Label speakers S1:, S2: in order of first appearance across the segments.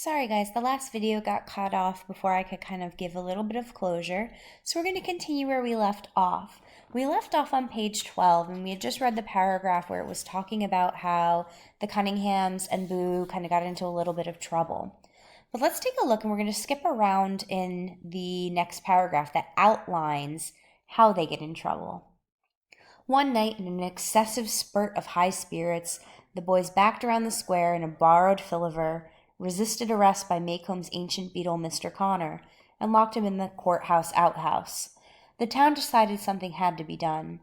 S1: Sorry guys, the last video got cut off before I could kind of give a little bit of closure. So we're going to continue where we left off. We left off on page 12 and we had just read the paragraph where it was talking about how the Cunninghams and Boo kind of got into a little bit of trouble. But let's take a look and we're going to skip around in the next paragraph that outlines how they get in trouble. One night, in an excessive spurt of high spirits, the boys backed around the square in a borrowed Filliver, resisted arrest by Maycomb's ancient beadle, Mr. Connor, and locked him in the courthouse outhouse. The town decided something had to be done.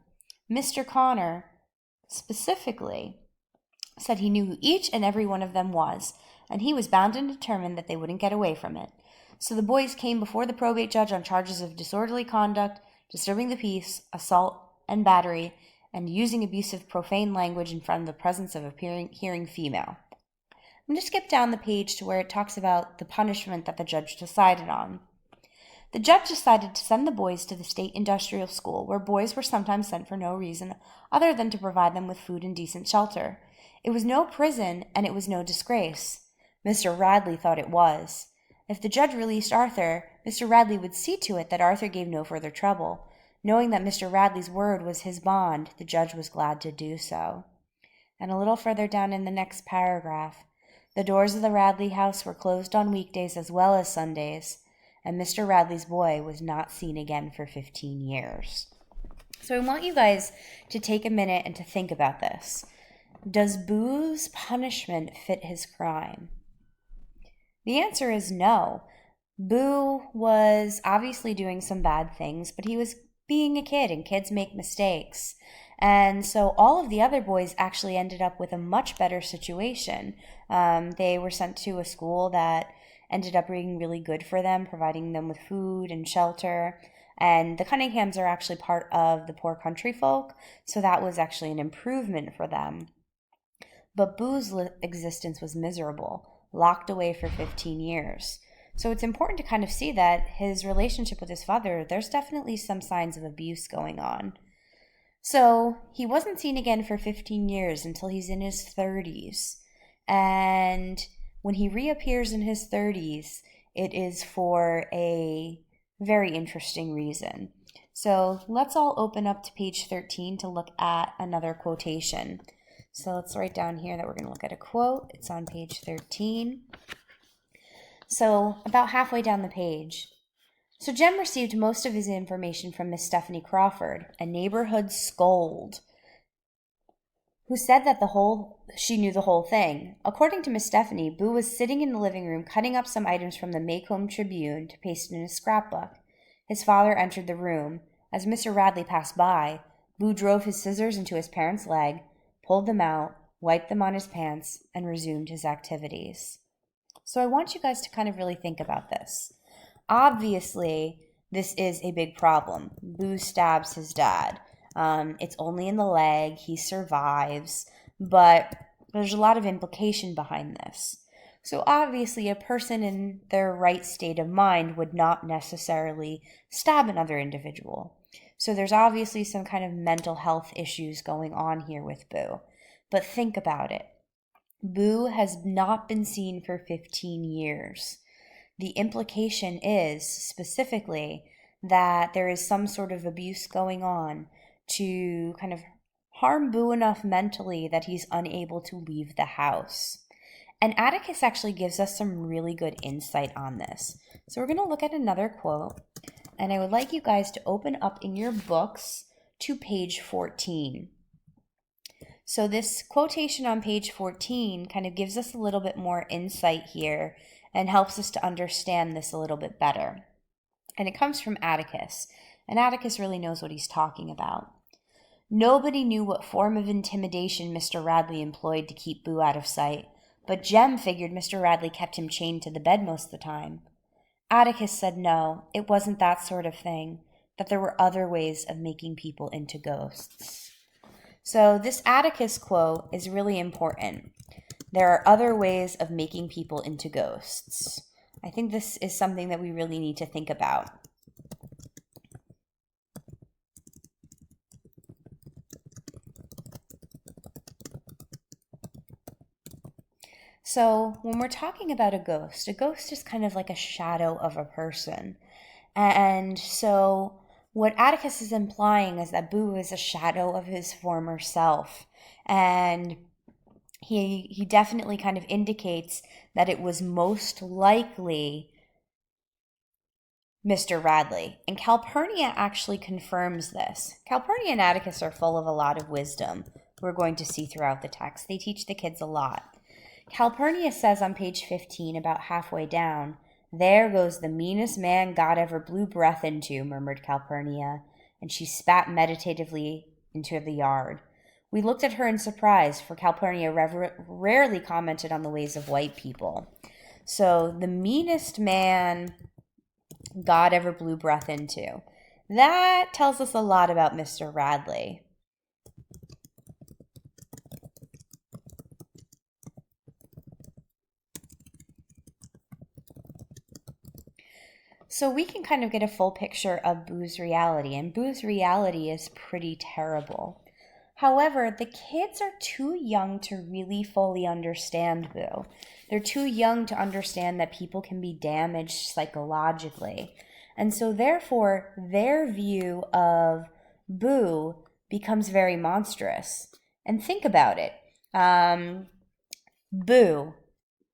S1: Mr. Connor, specifically, said he knew who each and every one of them was, and he was bound and determined that they wouldn't get away from it. So the boys came before the probate judge on charges of disorderly conduct, disturbing the peace, assault, and battery, and using abusive, profane language in front of the presence of a hearing female. I'm going to skip down the page to where it talks about the punishment that the judge decided on. The judge decided to send the boys to the State Industrial School, where boys were sometimes sent for no reason other than to provide them with food and decent shelter. It was no prison, and it was no disgrace. Mr. Radley thought it was. If the judge released Arthur, Mr. Radley would see to it that Arthur gave no further trouble. Knowing that Mr. Radley's word was his bond, the judge was glad to do so. And a little further down in the next paragraph, the doors of the Radley house were closed on weekdays as well as Sundays, and Mr. Radley's boy was not seen again for 15 years. So I want you guys to take a minute and to think about this. Does Boo's punishment fit his crime? The answer is no. Boo was obviously doing some bad things, but he was being a kid, and kids make mistakes. And so all of the other boys actually ended up with a much better situation. They were sent to a school that ended up being really good for them, providing them with food and shelter. And the Cunninghams are actually part of the poor country folk, so that was actually an improvement for them. But Boo's existence was miserable, locked away for 15 years. So it's important to kind of see that his relationship with his father, there's definitely some signs of abuse going on. So he wasn't seen again for 15 years until he's in his 30s. And when he reappears in his 30s, it is for a very interesting reason. So let's all open up to page 13 to look at another quotation. So let's write down here that we're going to look at a quote. It's on page 13. So about halfway down the page. So Jem received most of his information from Miss Stephanie Crawford, a neighborhood scold, who said that she knew the whole thing. According to Miss Stephanie, Boo was sitting in the living room cutting up some items from the Maycomb Tribune to paste in his scrapbook. His father entered the room. As Mr. Radley passed by, Boo drove his scissors into his parents' leg, pulled them out, wiped them on his pants, and resumed his activities. So I want you guys to kind of really think about this. Obviously, this is a big problem. Boo stabs his dad. It's only in the leg. He survives. But there's a lot of implication behind this. So obviously, a person in their right state of mind would not necessarily stab another individual. So there's obviously some kind of mental health issues going on here with Boo. But think about it. Boo has not been seen for 15 years. The implication is specifically that there is some sort of abuse going on to kind of harm Boo enough mentally that he's unable to leave the house. And Atticus actually gives us some really good insight on this. So we're going to look at another quote, and I would like you guys to open up in your books to page 14. So this quotation on page 14 kind of gives us a little bit more insight here and helps us to understand this a little bit better. And it comes from Atticus, and Atticus really knows what he's talking about. Nobody knew what form of intimidation Mr. Radley employed to keep Boo out of sight, but Jem figured Mr. Radley kept him chained to the bed most of the time. Atticus said no, it wasn't that sort of thing, that there were other ways of making people into ghosts. So this Atticus quote is really important. There are other ways of making people into ghosts. I think this is something that we really need to think about. So when we're talking about a ghost is kind of like a shadow of a person. And so what Atticus is implying is that Boo is a shadow of his former self. And he definitely kind of indicates that it was most likely Mr. Radley. And Calpurnia actually confirms this. Calpurnia and Atticus are full of a lot of wisdom we're going to see throughout the text. They teach the kids a lot. Calpurnia says on page 15, about halfway down, "There goes the meanest man God ever blew breath into," murmured Calpurnia, and she spat meditatively into the yard. We looked at her in surprise, for Calpurnia rarely commented on the ways of white people. So, the meanest man God ever blew breath into. That tells us a lot about Mr. Radley. So we can kind of get a full picture of Boo's reality, and Boo's reality is pretty terrible. However, the kids are too young to really fully understand Boo. They're too young to understand that people can be damaged psychologically. And so therefore, their view of Boo becomes very monstrous. And think about it. Boo,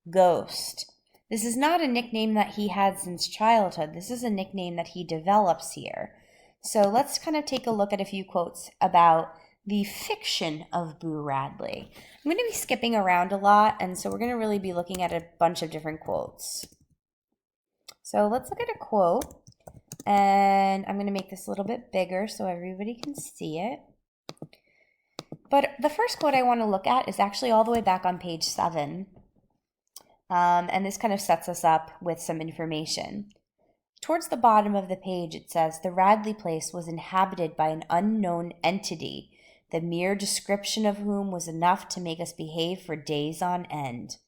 S1: ghost. This is not a nickname that he had since childhood. This is a nickname that he develops here. So let's kind of take a look at a few quotes about the fiction of Boo Radley. I'm going to be skipping around a lot, and so we're going to really be looking at a bunch of different quotes. So let's look at a quote, and I'm going to make this a little bit bigger so everybody can see it. But the first quote I want to look at is actually all the way back on page 7. And this kind of sets us up with some information. Towards the bottom of the page, it says, "The Radley place was inhabited by an unknown entity, the mere description of whom was enough to make us behave for days on end."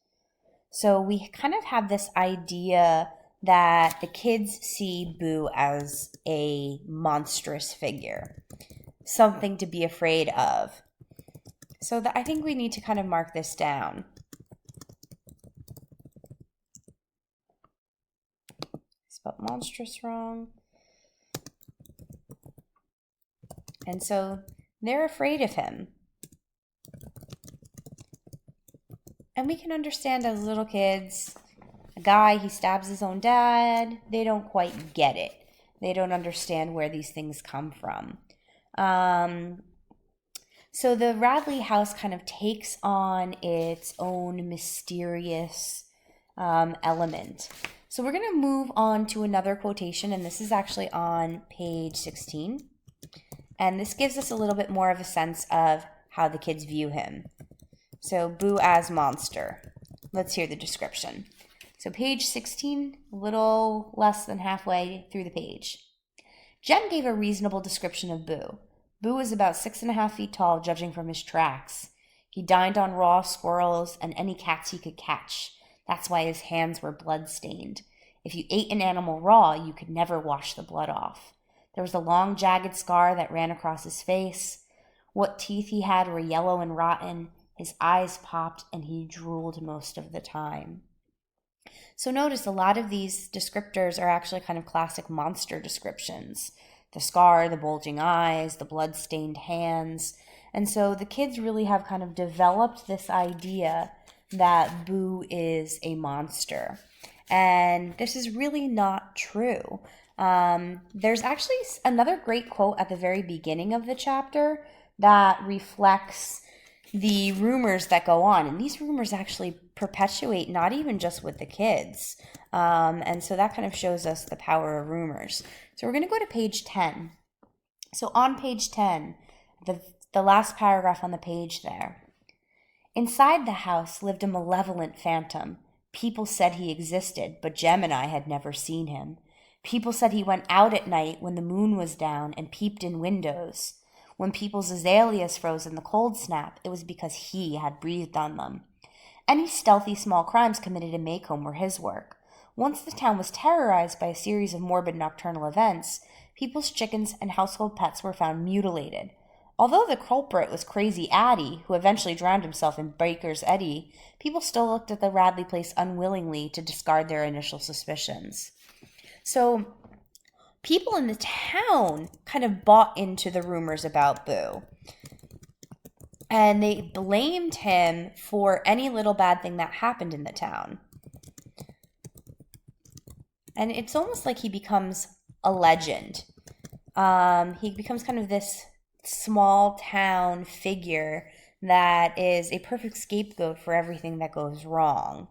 S1: So we kind of have this idea that the kids see Boo as a monstrous figure, something to be afraid of. So I think we need to kind of mark this down. Spelled monstrous wrong. And so they're afraid of him. And we can understand as little kids, a guy, he stabs his own dad. They don't quite get it. They don't understand where these things come from. So the Radley house kind of takes on its own mysterious element. So we're going to move on to another quotation, and this is actually on page 16. And this gives us a little bit more of a sense of how the kids view him. So Boo as monster. Let's hear the description. So page 16, a little less than halfway through the page. Jem gave a reasonable description of Boo. Boo was about 6.5 feet tall, judging from his tracks. He dined on raw squirrels and any cats he could catch. That's why his hands were blood-stained. If you ate an animal raw, you could never wash the blood off. There was a long, jagged scar that ran across his face. What teeth he had were yellow and rotten. His eyes popped, and he drooled most of the time. So notice a lot of these descriptors are actually kind of classic monster descriptions. The scar, the bulging eyes, the blood-stained hands. And so the kids really have kind of developed this idea that Boo is a monster. And this is really not true. There's actually another great quote at the very beginning of the chapter that reflects the rumors that go on. And these rumors actually perpetuate not even just with the kids. And so that kind of shows us the power of rumors. So we're going to go to page 10. So on page 10, the last paragraph on the page there. Inside the house lived a malevolent phantom. People said he existed, but Jem and I had never seen him. People said he went out at night when the moon was down and peeped in windows. When people's azaleas froze in the cold snap, it was because he had breathed on them. Any stealthy small crimes committed in Maycomb were his work. Once the town was terrorized by a series of morbid nocturnal events, people's chickens and household pets were found mutilated. Although the culprit was Crazy Addie, who eventually drowned himself in Baker's Eddy, people still looked at the Radley place unwillingly to discard their initial suspicions. So people in the town kind of bought into the rumors about Boo. And they blamed him for any little bad thing that happened in the town. And it's almost like he becomes a legend. He becomes kind of this small town figure that is a perfect scapegoat for everything that goes wrong.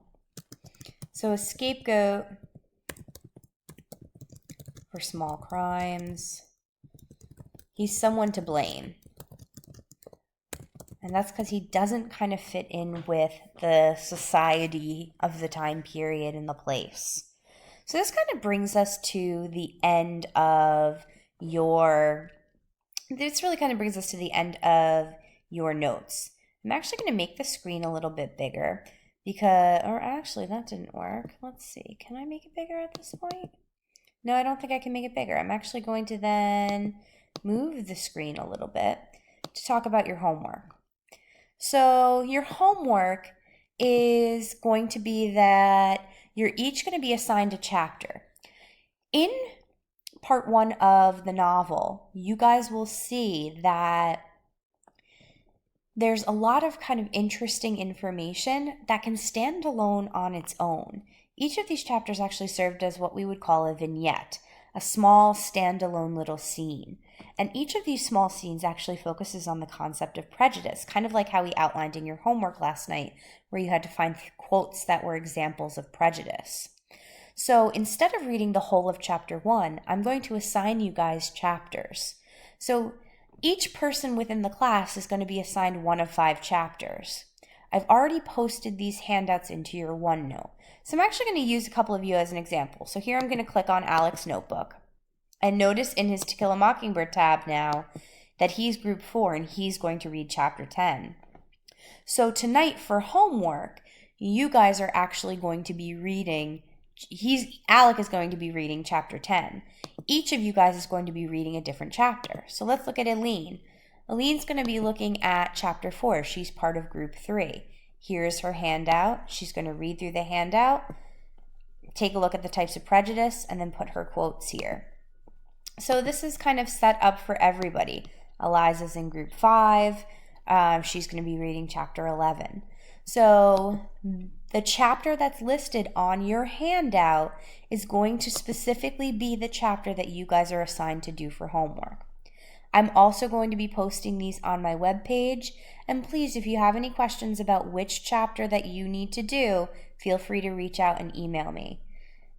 S1: So a scapegoat for small crimes. He's someone to blame. And that's because he doesn't kind of fit in with the society of the time period and the place. So this kind of brings us to the end of your notes. I'm actually going to make the screen a little bit bigger actually that didn't work. Let's see. Can I make it bigger at this point? No, I don't think I can make it bigger. I'm actually going to then move the screen a little bit to talk about your homework. So your homework is going to be that you're each going to be assigned a chapter. In part 1 of the novel, you guys will see that there's a lot of kind of interesting information that can stand alone on its own. Each of these chapters actually served as what we would call a vignette, a small standalone little scene. And each of these small scenes actually focuses on the concept of prejudice, kind of like how we outlined in your homework last night, where you had to find quotes that were examples of prejudice. So instead of reading the whole of chapter 1, I'm going to assign you guys chapters. So each person within the class is going to be assigned one of 5 chapters. I've already posted these handouts into your OneNote. So I'm actually going to use a couple of you as an example. So here I'm going to click on Alex's notebook. And notice in his To Kill a Mockingbird tab now that he's group 4 and he's going to read chapter 10. So tonight for homework, you guys are actually going to be reading, Alec is going to be reading chapter 10. Each of you guys is going to be reading a different chapter. So let's look at Aline. Aline's going to be looking at chapter 4. She's part of group 3. Here's her handout. She's going to read through the handout, take a look at the types of prejudice, and then put her quotes here. So this is kind of set up for everybody. Eliza's in group 5. She's going to be reading chapter 11. So the chapter that's listed on your handout is going to specifically be the chapter that you guys are assigned to do for homework. I'm also going to be posting these on my webpage, and please, if you have any questions about which chapter that you need to do, feel free to reach out and email me.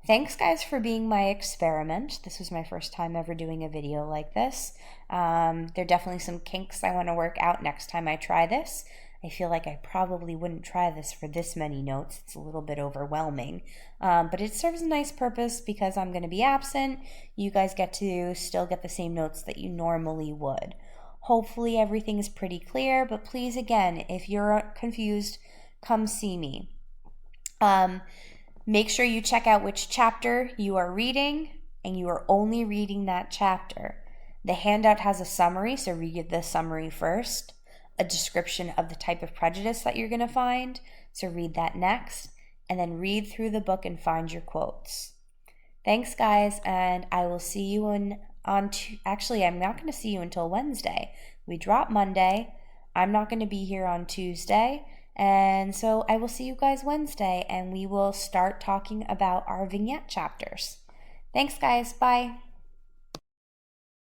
S1: Thanks, guys, for being my experiment. This was my first time ever doing a video like this. There are definitely some kinks I want to work out next time I try this. I feel like I probably wouldn't try this for this many notes. It's a little bit overwhelming. But it serves a nice purpose because I'm going to be absent. You guys get to still get the same notes that you normally would. Hopefully everything is pretty clear, but please, again, if you're confused, come see me. Make sure you check out which chapter you are reading, and you are only reading that chapter. The handout has a summary, so read the summary first. A description of the type of prejudice that you're going to find, so read that next, and then read through the book and find your quotes. Thanks, guys, and I will see you actually, I'm not going to see you until Wednesday. We drop Monday. I'm not going to be here on Tuesday, and so I will see you guys Wednesday, and we will start talking about our vignette chapters. Thanks, guys. Bye.